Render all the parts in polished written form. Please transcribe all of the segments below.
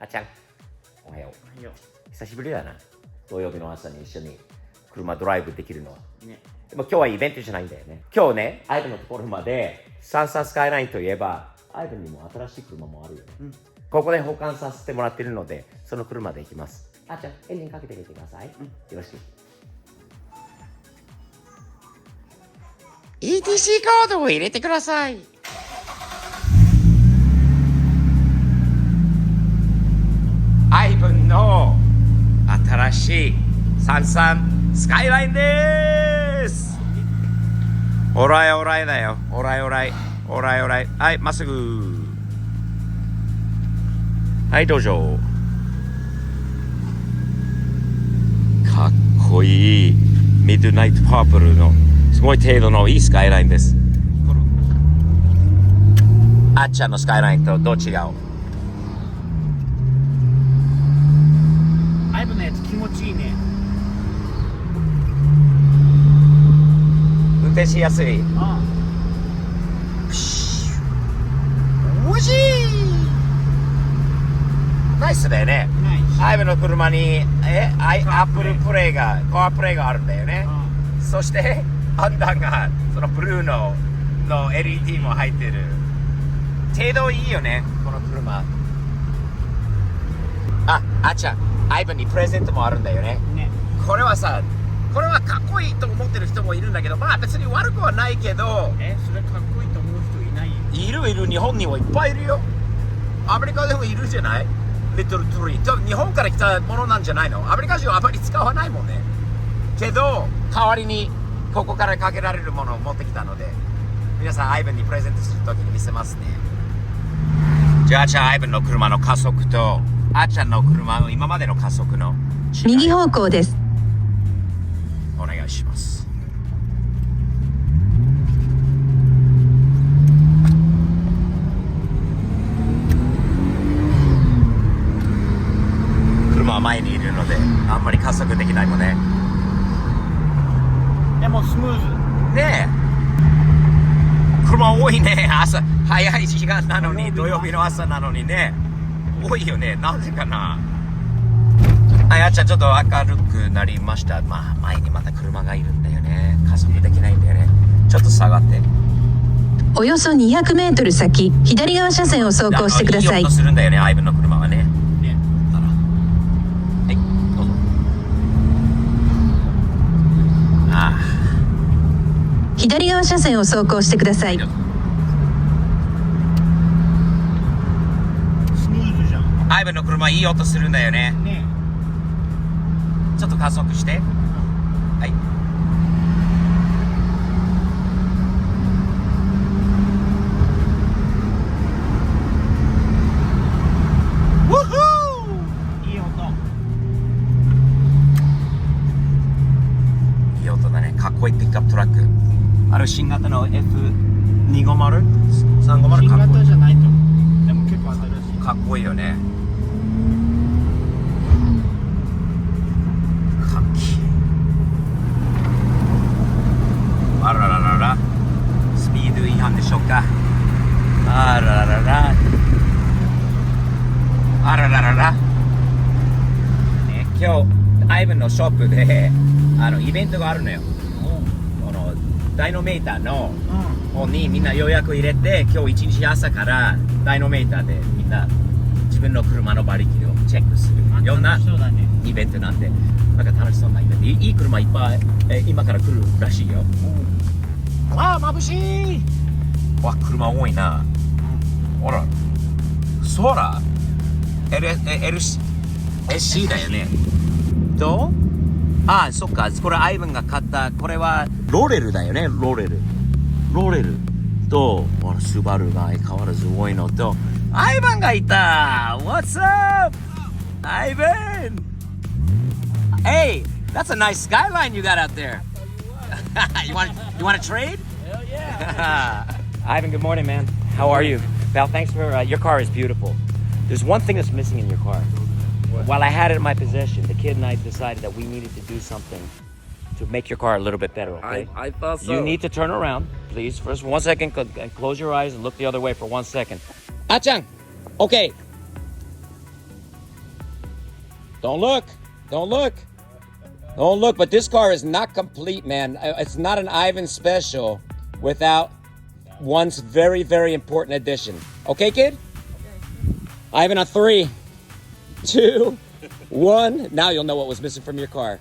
あっちゃん、おはよう。久しぶりだな。土曜日の朝に一緒に車ドライブできるのは。ね、でも今日はイベントじゃないんだよね。今日ね、アイブンのところまで、サンサスカイラインといえば、アイブンにも新しい車もあるよね。ここで保管させてもらってるので、その車で行きます。あっちゃん、エンジンかけてみてください。よろしく。ETC コードを入れてください。アイブンの新しいサンサンスカイラインです。オライオライだよ。オライオライ。オライオライ。はい、まっすぐ。はい、どうぞ。かっこいいミッドナイトパープルのすごい程度のいいスカイラインです。あっちゃんのスカイラインとどう違う？アイブのやつ気持ちいいね。運転しやすい。ああ。おいしい。ナイスだよね。アイブの車にアップルプレイがカープレイがあるんだよね。そしてアンダーがそのブルーの LED も入ってる。程度いいよね、この車。あっちゃん、アイブンにプレゼントもあるんだよね。これはさ、これはかっこいいと思ってる人もいるんだけど、まあ別に悪くはないけど。それかっこいいと思う人いないよ。いる、日本にもいっぱいいるよ。アメリカでもいるじゃない？リトルトリー。多分日本から来たものなんじゃないの？アメリカ人はあまり使わないもんね。けど、代わりにここからかけられるものを持ってきたので、皆さんアイブンにプレゼントするときに見せますね。じゃあ、アイブンの車の加速と、あっちゃんの車の今までの加速の右方向です。お願いします。車は前にいるのであんまり加速できないもんね。でもスムーズねえ、車多いね。朝早い時間なのに、土曜日の朝なのにね、多いよね。なぜかな。あっちゃん、ちょっと明るくなりました。まあ前にまた車がいるんだよね。加速できないんだよね。ちょっと下がって。およそ200メートル先、左側車線を走行してください。いい音するんだよね、アイブンの車はね。はい、どうぞ。左側車線を走行してください。スムーズじゃん。アイブンの車いい音するんだよね。ちょっと加速して。はい。ウッフー！いい音。いい音だね。かっこいいピックアップトラック。ある新型の F250？350 新型じゃないと思う。でも結構新しい。かっこいいよね。かっき。あらららら。スピード違反でしょうか。あらららら。あらららら。ね、今日アイブンのショップでイベントがあるのよ。ダイノメーターの方にみんな予約入れて、今日一日朝からダイノメーターでみんな自分の車の馬力をチェックするようなイベントなんで、なんか楽しそうなイベント。いい車いっぱい今から来るらしいよ。わあ、眩しい。わ、車多いな。ほら、そら SC だよね。どう？そっか、これアイブンが買った、これはロレルだよね。ロレルと、スバルが相変わらず多いのと、アイブンがいた。 What's up? アイブン Hey, that's a nice skyline you got out there. you want to trade? Hell yeah. Ivan, good morning, man. How are you? Val, thanks for your car is beautiful. There's one thing that's missing in your car. While I had it in my possession, the kid and I decided that we needed to do something to make your car a little bit better, okay? I thought so. You need to turn around, please. First, 1 second, close your eyes and look the other way for 1 second. Ah-chan, okay. Don't look. Don't look. Don't look. But this car is not complete, man. It's not an Ivan special without one's very, very important addition. Okay, kid? Ivan on 3, 2, 1. Now you'll know what was missing from your car.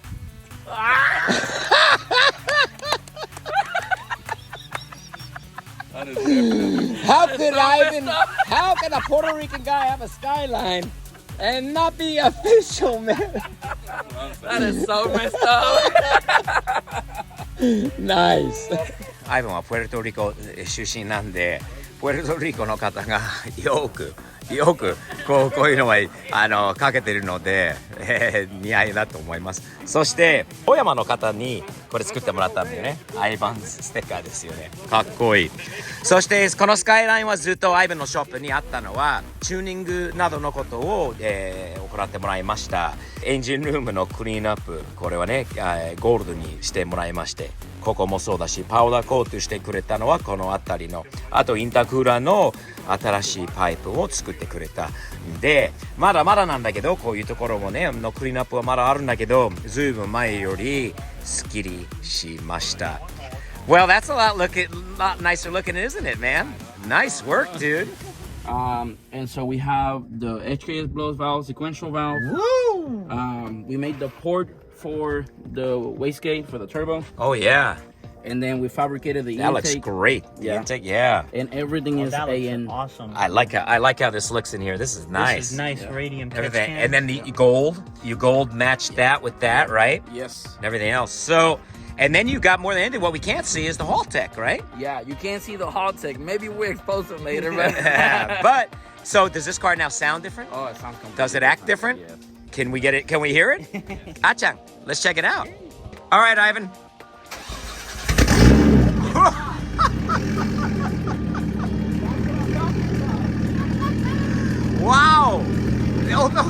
How could Ivan? How can a Puerto Rican guy have a Skyline and not be official, man? That is so messed up. Nice. アイバンはプエルトリコ出身なんで、プエルトリコの方がよくこういうのはかけてるので、似合いだと思います。そして小山の方にこれ作ってもらったんだよね。アイバンステッカーですよね。かっこいい。そしてこのスカイラインはずっとアイバンのショップにあったのはチューニングなどのことを、行ってもらいました。エンジンルームのクリーンアップ、これはね、ゴールドにしてもらいまして、ここもそうだし、パウダーコートしてくれたのはこの辺りの、あとインタークーラーの新しいパイプを作ってくれたんで、まだまだなんだけど、こういうところもねのクリーンアップはまだあるんだけど、ずいぶん前よりスッキリしました。Well, that's a lot nicer looking, isn't it, man? Nice work, dude. And so we have the HKS blows valve, sequential valve. Woo! We made the port for the wastegate for the turbo, Oh yeah, and then we fabricated the that looks intake. great. The Yeah. intake, yeah. And everything is That looks AN. awesome. I like how this looks in here. This is nice. This is nice radium touch Everything, cam. and then the gold. You gold matched that with that, right? Yes. And everything else. So, and then you got more than anything. What we can't see is the Hall Tech, right? Yeah, you can't see the hall tech. Maybe we expose it later, but But so does this car now sound different? oh, it sounds completely Does it act different? Yes. Can we get it? Can we hear it? Achan, let's check it out. All right, Ivan. Wow. Oh, no.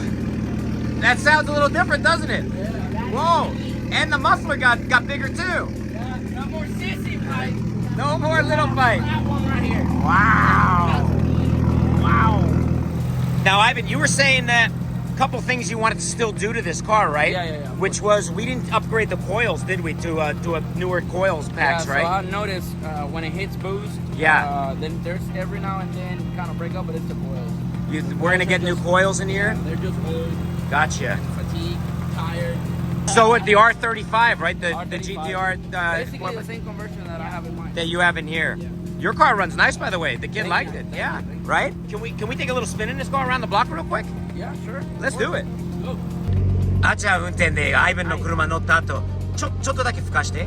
That sounds a little different, doesn't it? Whoa. And the muffler got bigger too. No more sissy pipe. No more little bite. That one right here. Wow. Wow. Now, Ivan, you were saying that a couple things you wanted to still do to this car, right? Yeah. Which was, we didn't upgrade the coils, did we, to a newer coils packs, Yeah, right? so I noticed when it hits boost, Yeah. then there's every now and then kind of break up, but it's the coils. We're going to get new coils in here? They're just old, Gotcha. fatigued, tired. So with the R35, right? The R35. GTR Basically the same conversion that I have in mind. that you have in here. Yeah. Your car runs nice, by the way. The kid liked it. Thank Yeah. you. Right? Can we take a little spin in this car around the block real quick? Yeah, sure. Let's do it. Go. あちゃん運転でアイバンの車乗った後、ちょっとだけ吹かして。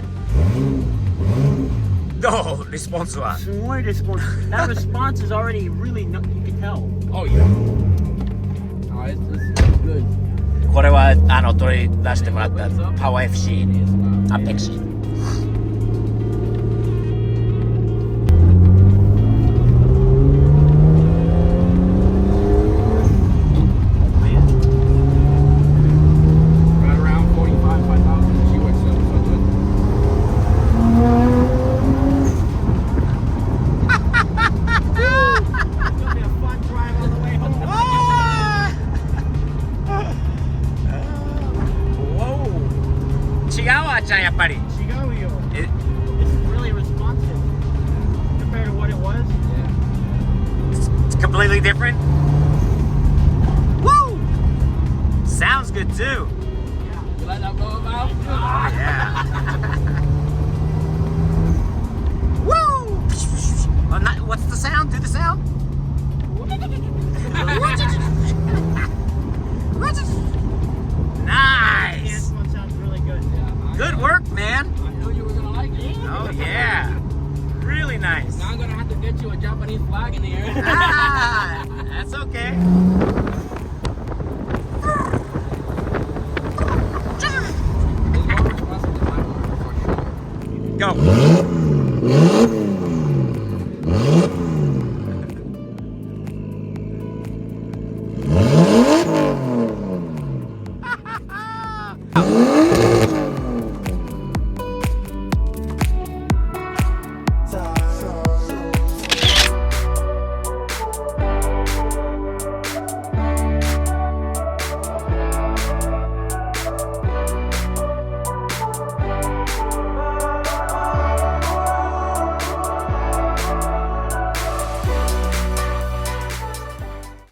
どう？リスポンスは。すごい response. That response is already really, you can tell. Oh, yeah. Oh, it's good. これは取り出してもらったパワー FC アペックス。Right around 45, 5,000. She works so good. It's gonna be a fun drive on the way home. Whoa! 違うあちゃんやっぱり。 Chigoyo. It- This is really responsive compared to what it was. It's completely different. Woo! Sounds good too. You like that blow valve? Yeah. Woo! What's the sound? Do the sound.